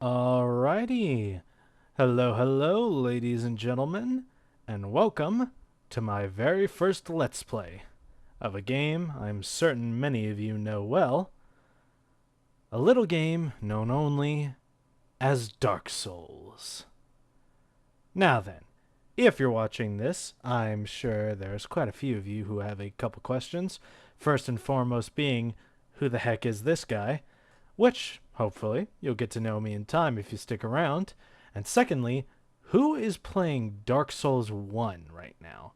Alrighty. Hello, ladies and gentlemen, and welcome to my very first Let's Play of a game I'm certain many of you know well, a little game known only as Dark Souls. Now then, if you're watching this, I'm sure there's quite a few of you who have a couple questions, first and foremost being, who the heck is this guy? Which, hopefully, you'll get to know me in time if you stick around. And secondly, who is playing Dark Souls 1 right now?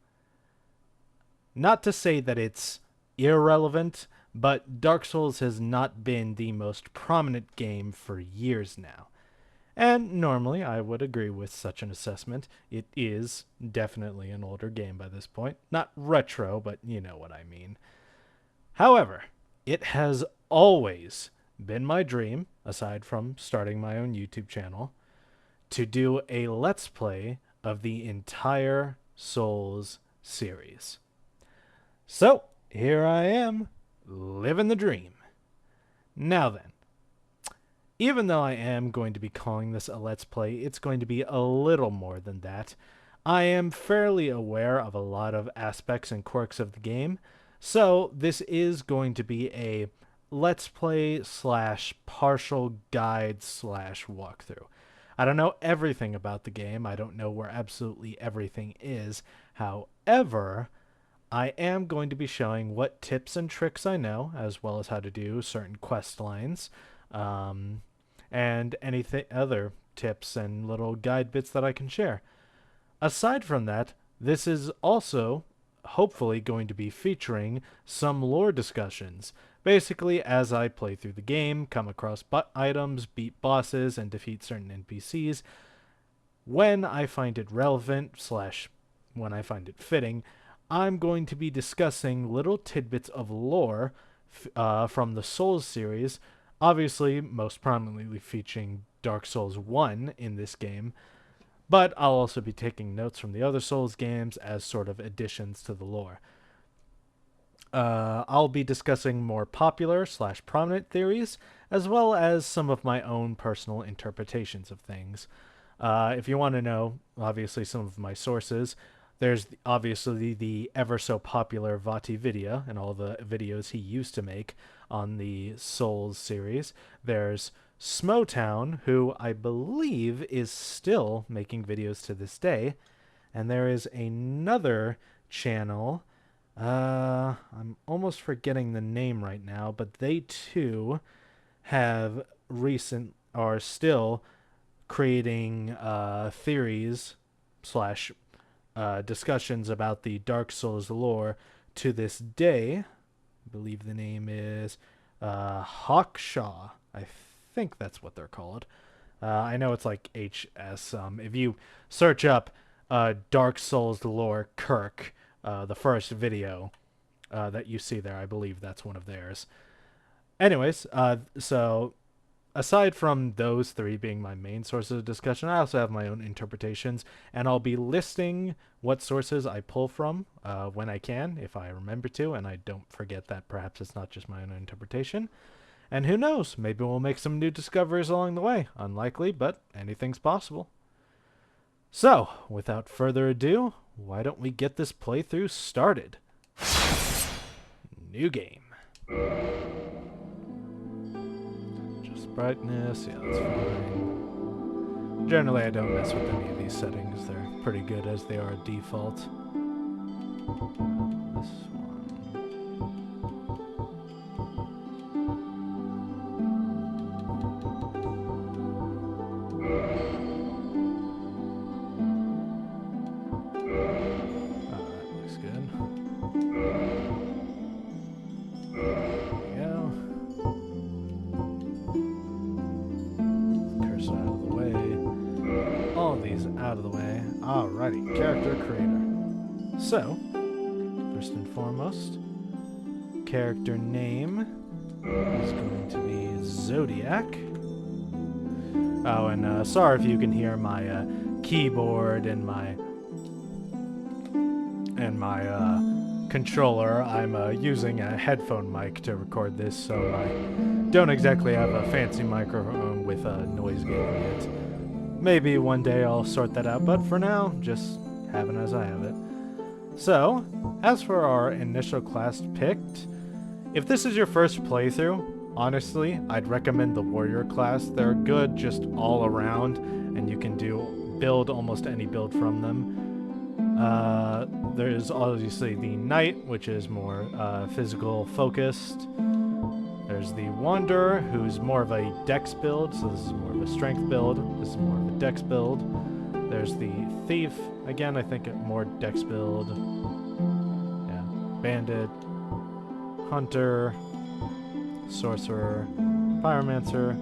Not to say that it's irrelevant, but Dark Souls has not been the most prominent game for years now. And normally I would agree with such an assessment. It is definitely an older game by this point. Not retro, but you know what I mean. However, it has always been my dream, aside from starting my own YouTube channel, to do a Let's Play of the entire Souls series. So, here I am, living the dream. Now then, even though I am going to be calling this a Let's Play, it's going to be a little more than that. I am fairly aware of a lot of aspects and quirks of the game, so this is going to be a Let's Play / partial guide / walkthrough. I don't know everything about the game. I don't know where absolutely everything is. However, I am going to be showing what tips and tricks I know, as well as how to do certain quest lines, and anything other tips and little guide bits that I can share. Aside from that, this is also hopefully going to be featuring some lore discussions. Basically, as I play through the game, come across items, beat bosses, and defeat certain NPCs, when I find it relevant / when I find it fitting, I'm going to be discussing little tidbits of lore from the Souls series, obviously most prominently featuring Dark Souls 1 in this game, but I'll also be taking notes from the other Souls games as sort of additions to the lore. I'll be discussing more popular / prominent theories, as well as some of my own personal interpretations of things. If you want to know, obviously, some of my sources, there's obviously the ever so popular Vati video and all the videos he used to make on the Souls series. There's Smotown, who I believe is still making videos to this day. And there is another channel, I'm almost forgetting the name right now, but they too have are still creating theories / discussions about the Dark Souls lore to this day. I believe the name is Hawkshaw. I think that's what they're called. I know it's like HS. If you search up Dark Souls lore Kirk, the first video that you see there, I believe that's one of theirs. Anyways, so aside from those three being my main sources of discussion, I also have my own interpretations, and I'll be listing what sources I pull from when I can, if I remember to, and I don't forget that perhaps it's not just my own interpretation. And who knows, maybe we'll make some new discoveries along the way. Unlikely, but anything's possible. So, without further ado, why don't we get this playthrough started? New game. Just brightness, yeah, that's fine. Generally, I don't mess with any of these settings. They're pretty good as they are default. This one. Out of the way. Alrighty, character creator. So, first and foremost, character name is going to be Zodiac. Oh, and sorry if you can hear my keyboard and my controller. I'm using a headphone mic to record this, so I don't exactly have a fancy microphone with noise gaining it. Maybe one day I'll sort that out, but for now, just have it as I have it. So, as for our initial class picked, if this is your first playthrough, honestly, I'd recommend the warrior class. They're good just all around, and you can build almost any build from them. There's obviously the knight, which is more physical focused. There's the wanderer, who's more of a dex build, so this is more of a strength build. This is more of a dex build. There's the thief, again, I think more dex build. Yeah, bandit, hunter, sorcerer, pyromancer,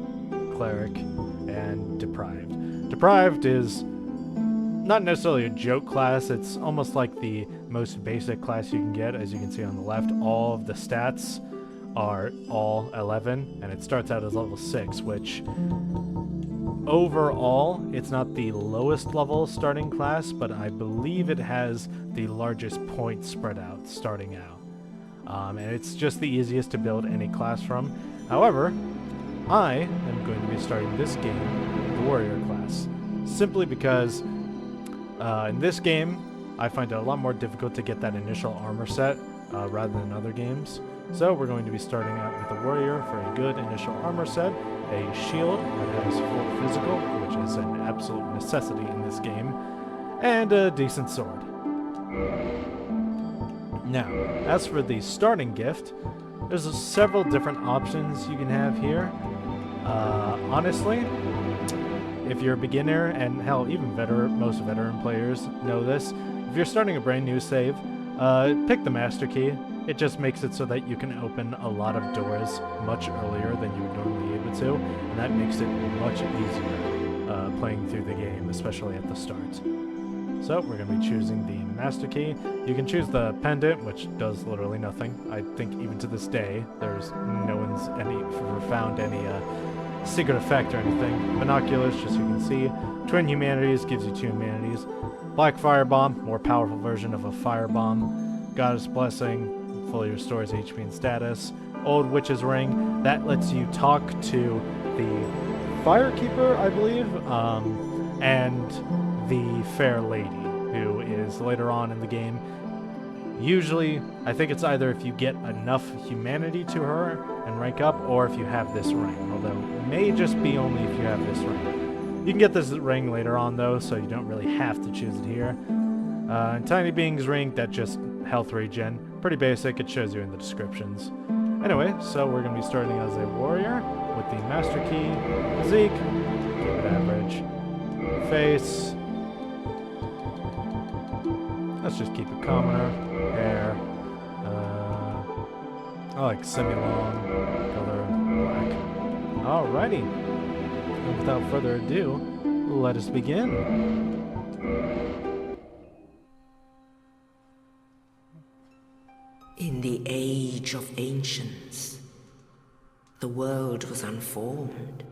cleric, and deprived. Deprived is not necessarily a joke class, it's almost like the most basic class you can get. As you can see on the left, all of the stats are all 11, and it starts out as level 6, which overall, it's not the lowest level starting class, but I believe it has the largest point spread out starting out. And it's just the easiest to build any class from. However, I am going to be starting this game with the warrior class, simply because in this game, I find it a lot more difficult to get that initial armor set rather than other games. So we're going to be starting out with the warrior for a good initial armor set, a shield that has full physical, which is an absolute necessity in this game, and a decent sword. Now, as for the starting gift, there's several different options you can have here. Honestly, if you're a beginner, and hell, even most veteran players know this, if you're starting a brand new save, pick the master key. It just makes it so that you can open a lot of doors much earlier than you would normally be able to, and that makes it much easier playing through the game, especially at the start. So we're going to be choosing the master key. You can choose the pendant, which does literally nothing. I think even to this day, there's no one's found any secret effect or anything. Binoculars, just so you can see. Twin Humanities gives you 2 humanities. Black Firebomb, more powerful version of a firebomb. Goddess Blessing, fully restores HP and status. Old Witch's Ring, that lets you talk to the Firekeeper, I believe, and the Fair Lady, who is later on in the game. Usually, I think it's either if you get enough humanity to her and rank up, or if you have this ring, although it may just be only if you have this ring. You can get this ring later on, though, so you don't really have to choose it here. And Tiny Being's Ring, that just health regen. Pretty basic, it shows you in the descriptions. Anyway, so we're going to be starting as a warrior with the master key, physique, keep it average, face, let's just keep it commoner, hair, I like semi-long, color, black. Alrighty, and without further ado, let us begin. In the age of ancients, the world was unformed,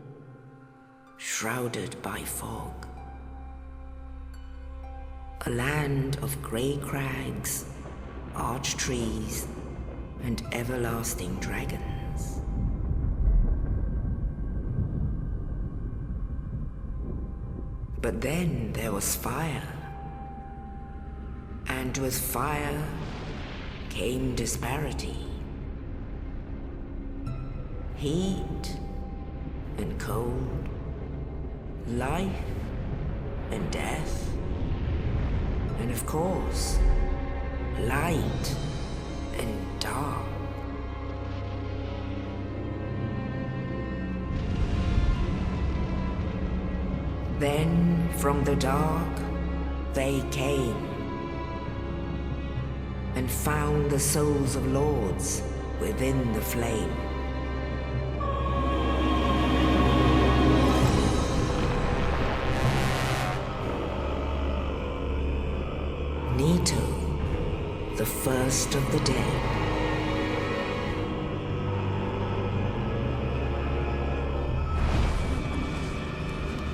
shrouded by fog. A land of grey crags, arch trees, and everlasting dragons. But then there was fire, and with fire came disparity. Heat and cold, life and death, and of course, light and dark. Then from the dark they came and found the souls of lords within the flame. Nito, the first of the dead.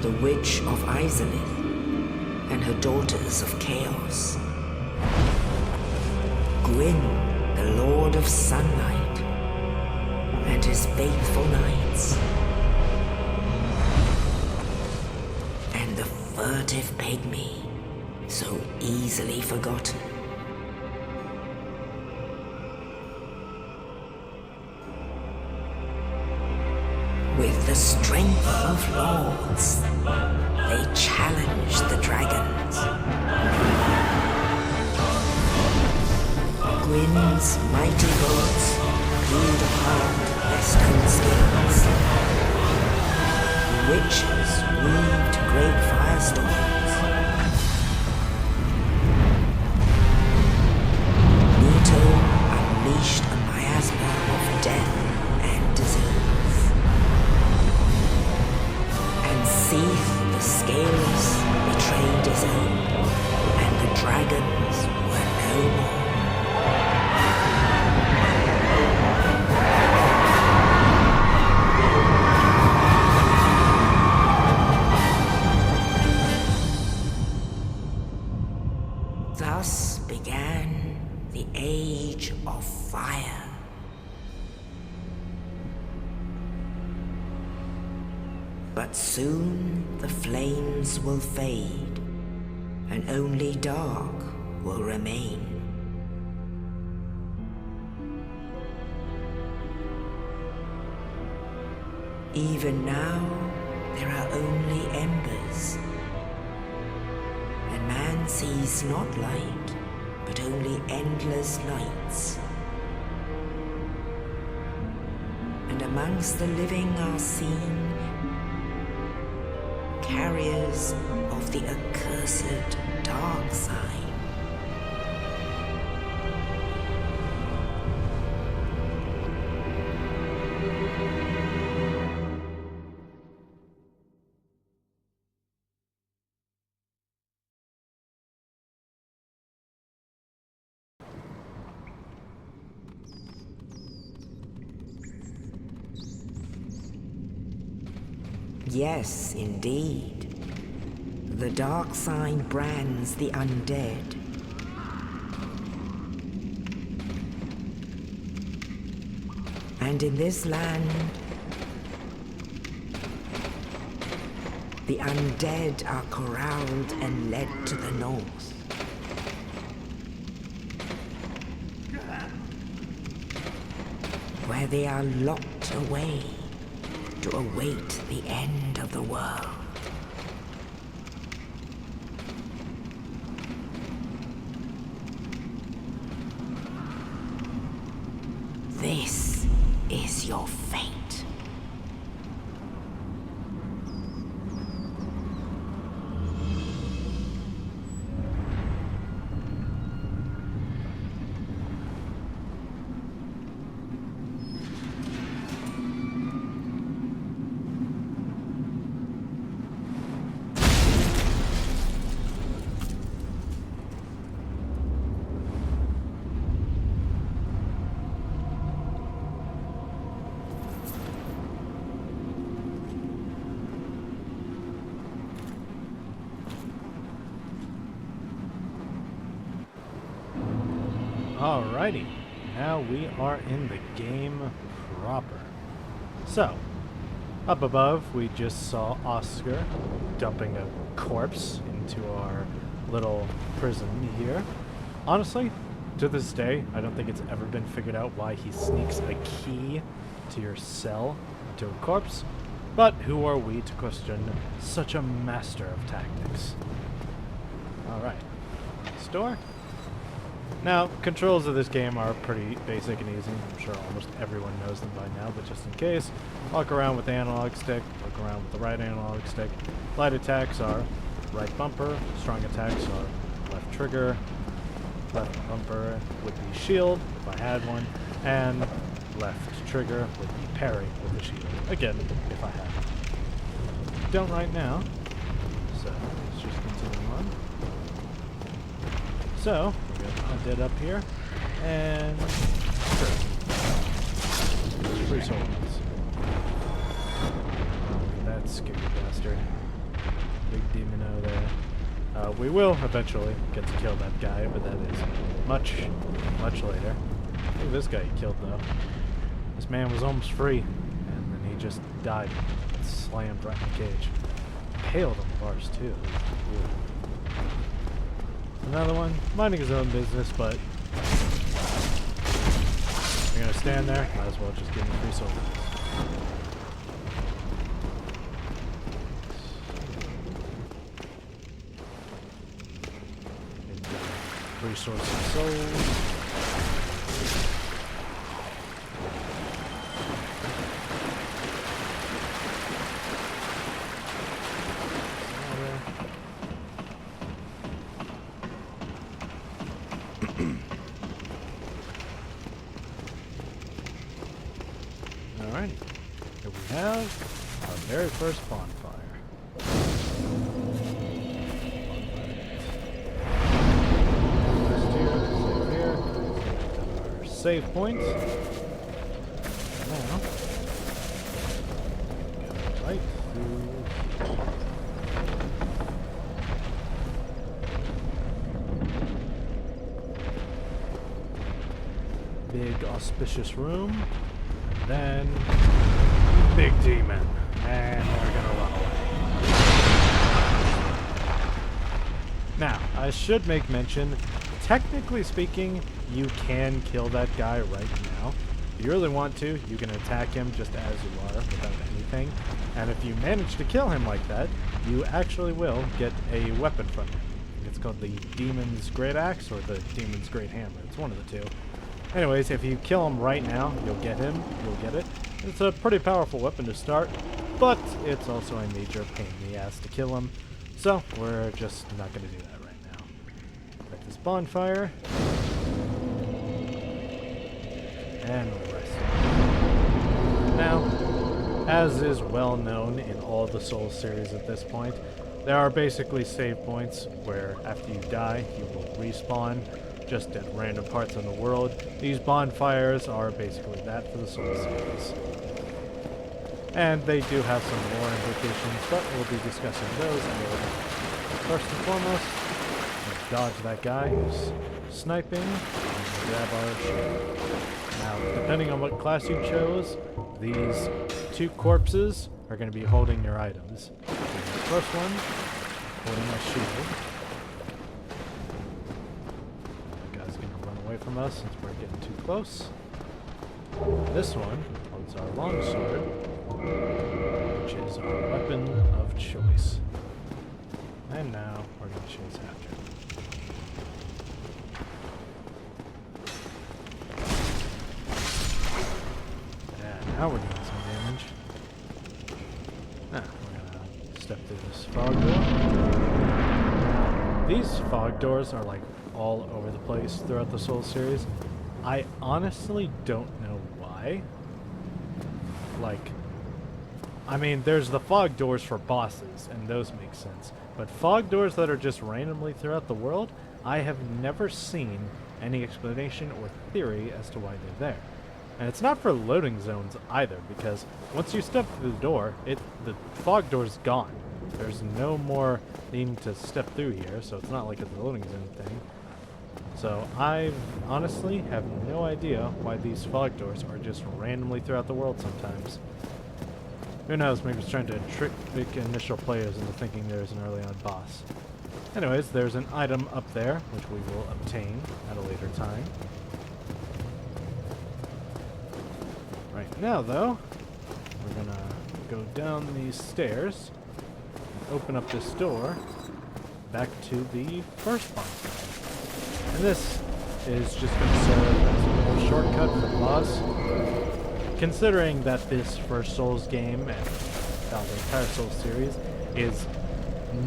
The Witch of Izalith and her daughters of Chaos. Gwyn, the Lord of Sunlight, and his faithful knights. furtive pygmy, so easily forgotten. With the strength of lords, they challenged the dragons. Gwyn's mighty gods peeled apart their stone skills. Witches weaved great firestorms. Nito unleashed a miasma of death and disease. And Seath the Scaleless betrayed his own, and the dragons were no more. Thus began the Age of Fire. But soon the flames will fade, and only dark will remain. Even now, there are only embers. And man sees not light, but only endless nights. And amongst the living are seen carriers of the accursed dark sign. Yes, indeed. The dark sign brands the undead. And in this land, the undead are corralled and led to the north. Where they are locked away to await the end of the world. This is your fate. Alrighty, now we are in the game proper. So, up above we just saw Oscar dumping a corpse into our little prison here. Honestly, to this day, I don't think it's ever been figured out why he sneaks a key to your cell into a corpse, but who are we to question such a master of tactics? Alright, store. Now, controls of this game are pretty basic and easy. I'm sure almost everyone knows them by now, but just in case, walk around with the analog stick, look around with the right analog stick. Light attacks are right bumper, strong attacks are left trigger, left bumper would be shield, if I had one, and left trigger would be parry with the shield. Again, if I had one. Don't right now, so let's just continue on. So, we got Undead up here, and sure. Free souls. Oh, that scary bastard. Big demon there. We will eventually get to kill that guy, but that is much, much later. Look at this guy he killed, though. This man was almost free, and then he just died. Slammed right in the cage. impaled on the bars too. Ooh. Another one, minding his own business, but you're gonna stand there, might as well just give him free souls. Resource of souls. Alright, here we have our very first bonfire. Save points. Now, go right through. Big auspicious room, and then big demon, and we're gonna run away. Now, I should make mention, technically speaking, you can kill that guy right now. If you really want to, you can attack him just as you are without anything. And if you manage to kill him like that, you actually will get a weapon from him. It's called the Demon's Great Axe or the Demon's Great Hammer. It's one of the two. Anyways, if you kill him right now, you'll get him. You'll get it. It's a pretty powerful weapon to start, but it's also a major pain in the ass to kill him. So we're just not going to do that right now. Like this bonfire. And rest. Now, as is well known in all the Souls series at this point, there are basically save points where after you die, you will respawn just at random parts in the world. These bonfires are basically that for the Souls series. And they do have some lore implications, but we'll be discussing those later. First and foremost, let's dodge that guy who's sniping and grab our shield. Now, depending on what class you chose, these two corpses are going to be holding your items. The first one, holding my shield. That guy's going to run away from us since we're getting too close. This one holds our longsword, which is our weapon of choice. And now we're going to chase after him. Now we're doing some damage. We're gonna step through this fog door. These fog doors are like all over the place throughout the Souls series. I honestly don't know why. Like, I mean, there's the fog doors for bosses, and those make sense. But fog doors that are just randomly throughout the world, I have never seen any explanation or theory as to why they're there. And it's not for loading zones either, because once you step through the door, the fog door's gone. There's no more needing to step through here, so it's not like it's a loading zone thing. So I honestly have no idea why these fog doors are just randomly throughout the world sometimes. Who knows, maybe it's trying to trick initial players into thinking there's an early on boss. Anyways, there's an item up there, which we will obtain at a later time. Right now, though, we're gonna go down these stairs and open up this door back to the first bonfire. And this is just going to serve as a little shortcut for the boss. Considering that this first Souls game, and the entire Souls series, is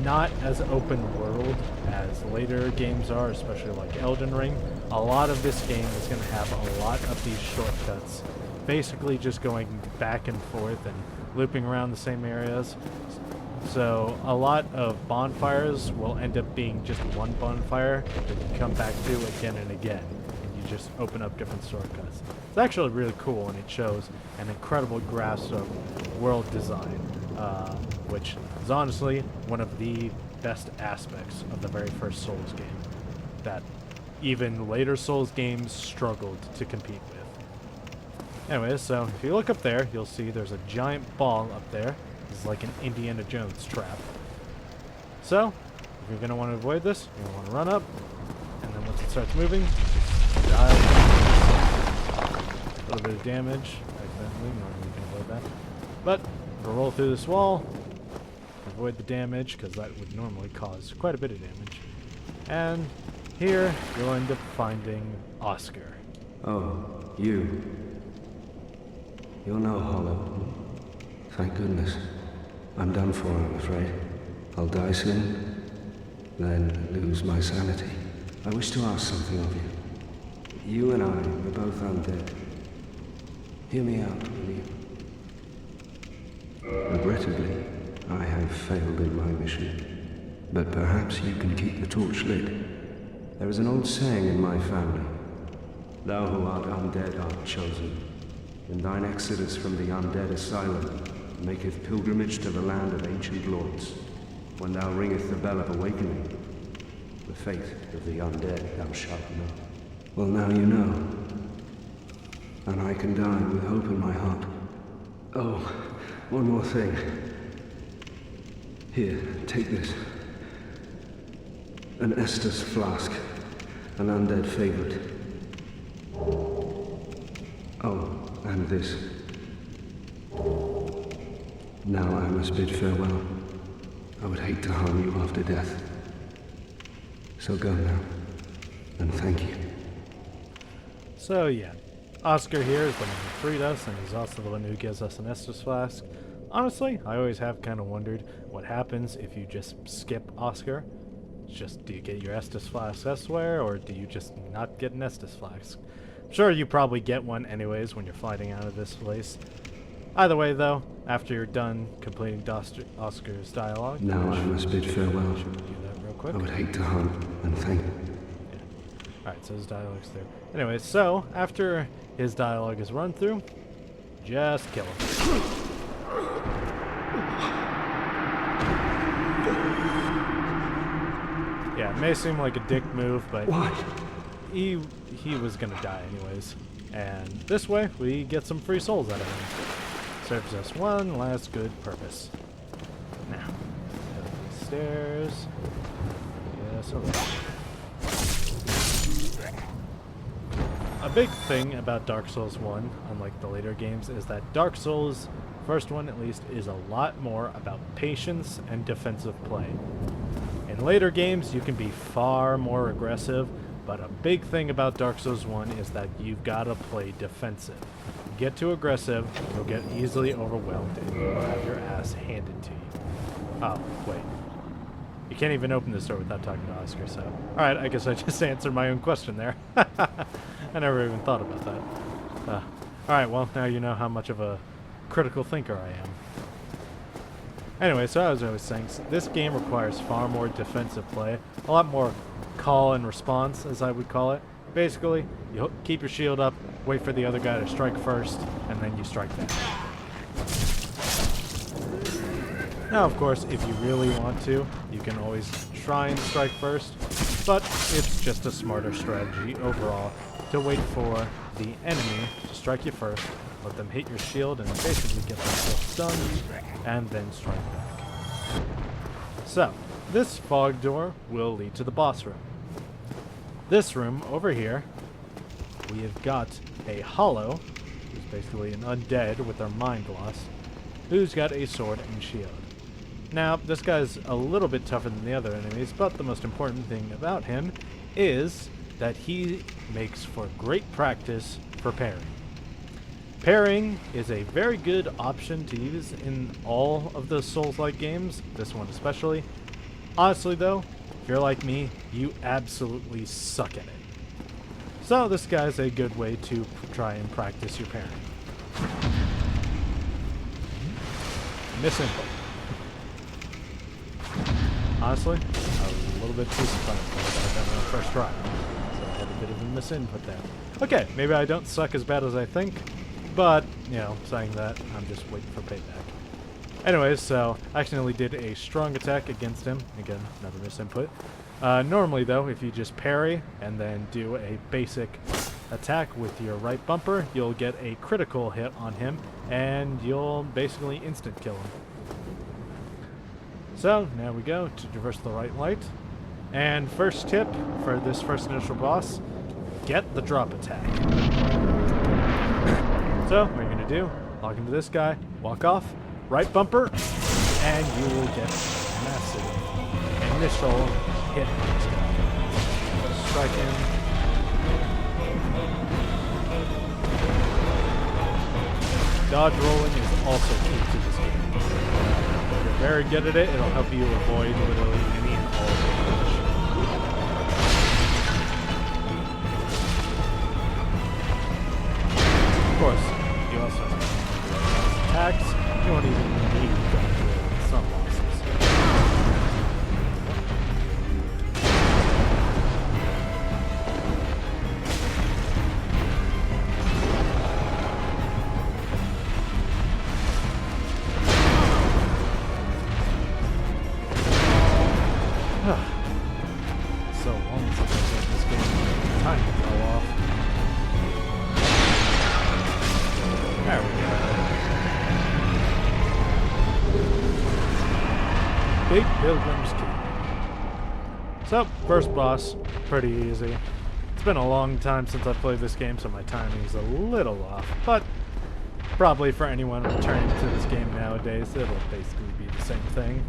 not as open world as later games are, especially like Elden Ring, a lot of this game is going to have a lot of these shortcuts. Basically just going back and forth and looping around the same areas. So a lot of bonfires will end up being just one bonfire that you come back to again and again. And you just open up different shortcuts. It's actually really cool, and it shows an incredible grasp of world design, which is honestly one of the best aspects of the very first Souls game that even later Souls games struggled to compete with. Anyways, so if you look up there, you'll see there's a giant ball up there. This is like an Indiana Jones trap. So, if you're going to want to avoid this, you're going to want to run up, and then once it starts moving, just dive. A little bit of damage, accidentally, normally you can avoid that. But, we'll roll through this wall, avoid the damage, because that would normally cause quite a bit of damage. And here, you'll end up finding Oscar. Oh, you. You're no hollow. Thank goodness. I'm done for, I'm afraid. I'll die soon, then lose my sanity. I wish to ask something of you. You and I are both undead. Hear me out, will you? Regrettably, I have failed in my mission. But perhaps you can keep the torch lit. There is an old saying in my family. Thou who art undead art chosen. And thine exodus from the undead asylum maketh pilgrimage to the land of ancient lords. When thou ringeth the bell of awakening, the fate of the undead thou shalt know. Well, now you know. And I can die with hope in my heart. Oh, one more thing. Here, take this. An Estus flask. An undead favorite. Oh, and this. Now I must bid farewell. I would hate to harm you after death. So go now, and thank you. So yeah, Oscar here is the one who freed us, and he's also the one who gives us an Estus flask. Honestly, I always have kind of wondered what happens if you just skip Oscar. It's just, do you get your Estus flask elsewhere, or do you just not get an Estus flask? I'm sure you probably get one anyways when you're fighting out of this place. Either way, though, after you're done completing Oscar's dialogue... Now I must bid farewell. Should we do that real quick? I would hate to harm, and thank you. Yeah. Alright, so his dialogue's there. Anyways, so, after his dialogue is run through, just kill him. Yeah, it may seem like a dick move, but... Why? He was gonna die anyways. And this way, we get some free souls out of him. Serves us one last good purpose. Now, down these stairs. Yes, okay. A big thing about Dark Souls 1, unlike the later games, is that Dark Souls, first one at least, is a lot more about patience and defensive play. In later games, you can be far more aggressive, but a big thing about Dark Souls 1 is that you've got to play defensive. You get too aggressive, you'll get easily overwhelmed, and you'll have your ass handed to you. Oh, wait. You can't even open this door without talking to Oscar, so... Alright, I guess I just answered my own question there. I never even thought about that. Alright, well, now you know how much of a critical thinker I am. Anyway, so as I was saying, this game requires far more defensive play, a lot more call and response, as I would call it. Basically, you keep your shield up, wait for the other guy to strike first, and then you strike back. Now, of course, if you really want to, you can always try and strike first, but it's just a smarter strategy overall to wait for the enemy to strike you first, let them hit your shield and basically get themselves stunned, and then strike back. So, this fog door will lead to the boss room. This room over here, we have got a hollow, who's basically an undead with their mind lost, who's got a sword and shield. Now, this guy's a little bit tougher than the other enemies, but the most important thing about him is that he makes for great practice for parrying. Parrying is a very good option to use in all of the Souls-like games, this one especially. Honestly though, if you're like me, you absolutely suck at it. So this guy's a good way to try and practice your parrying. Misinput. Honestly, I was a little bit too surprised when I got that on the first try, so I had a bit of a misinput there. Okay, maybe I don't suck as bad as I think, but, you know, saying that, I'm just waiting for payback. Anyways, so I accidentally did a strong attack against him. Again, another misinput. Normally, though, if you just parry and then do a basic attack with your right bumper, you'll get a critical hit on him, and you'll basically instant kill him. So, now we go to traverse the right light. And first tip for this first initial boss, get the drop attack. So, what you're going to do, log into this guy, walk off, right bumper, and you will get massive initial hit on this guy. Strike him. Dodge rolling is also key to this game. If you're very good at it, it'll help you avoid literally any and all damage. Of course, you also have attacks. You won't even need to go through some bosses. So long since I played this game, time to go off. There we go. Big Pilgrim's Keep. So, first boss, pretty easy. It's been a long time since I played this game, so my timing's a little off, but probably for anyone returning to this game nowadays, it'll basically be the same thing.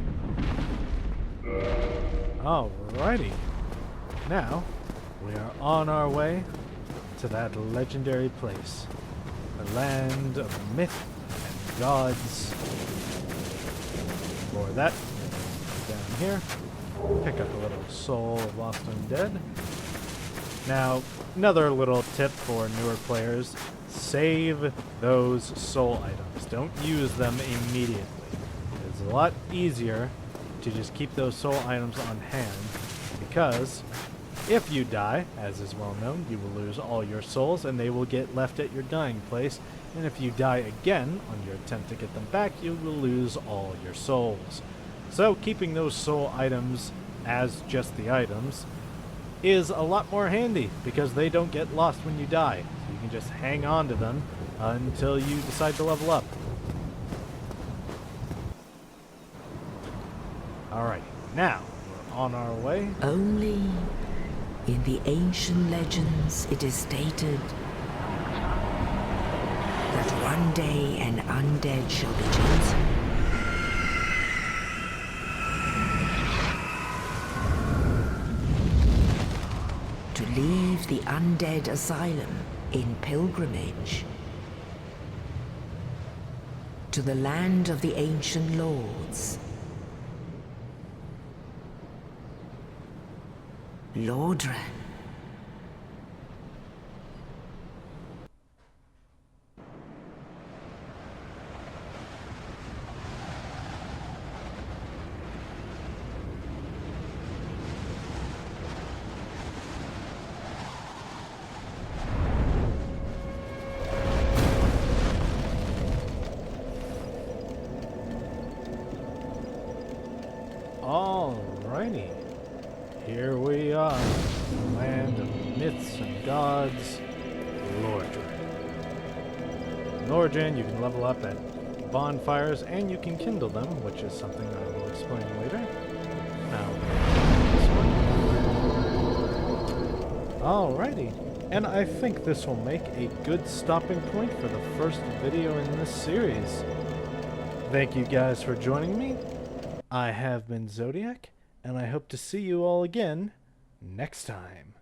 Alrighty. Now, we are on our way to that legendary place. The land of myth and gods. For that, down here, pick up a little soul of lost undead. Now, another little tip for newer players, save those soul items. Don't use them immediately. It's a lot easier to just keep those soul items on hand, because if you die, as is well known, you will lose all your souls and they will get left at your dying place, and if you die again on your attempt to get them back, you will lose all your souls. So keeping those soul items as just the items is a lot more handy, because they don't get lost when you die. So you can just hang on to them until you decide to level up. Alright, now we're on our way. Only in the ancient legends it is stated that one day an undead shall be chosen. To leave the undead asylum in pilgrimage to the land of the ancient lords. Lordran. Alrighty. Here we are, the land of myths and gods, Lordran. In Lordran, you can level up at bonfires and you can kindle them, which is something I will explain later. Now, this one. Alrighty. And I think this will make a good stopping point for the first video in this series. Thank you guys for joining me. I have been Zodiac, and I hope to see you all again next time.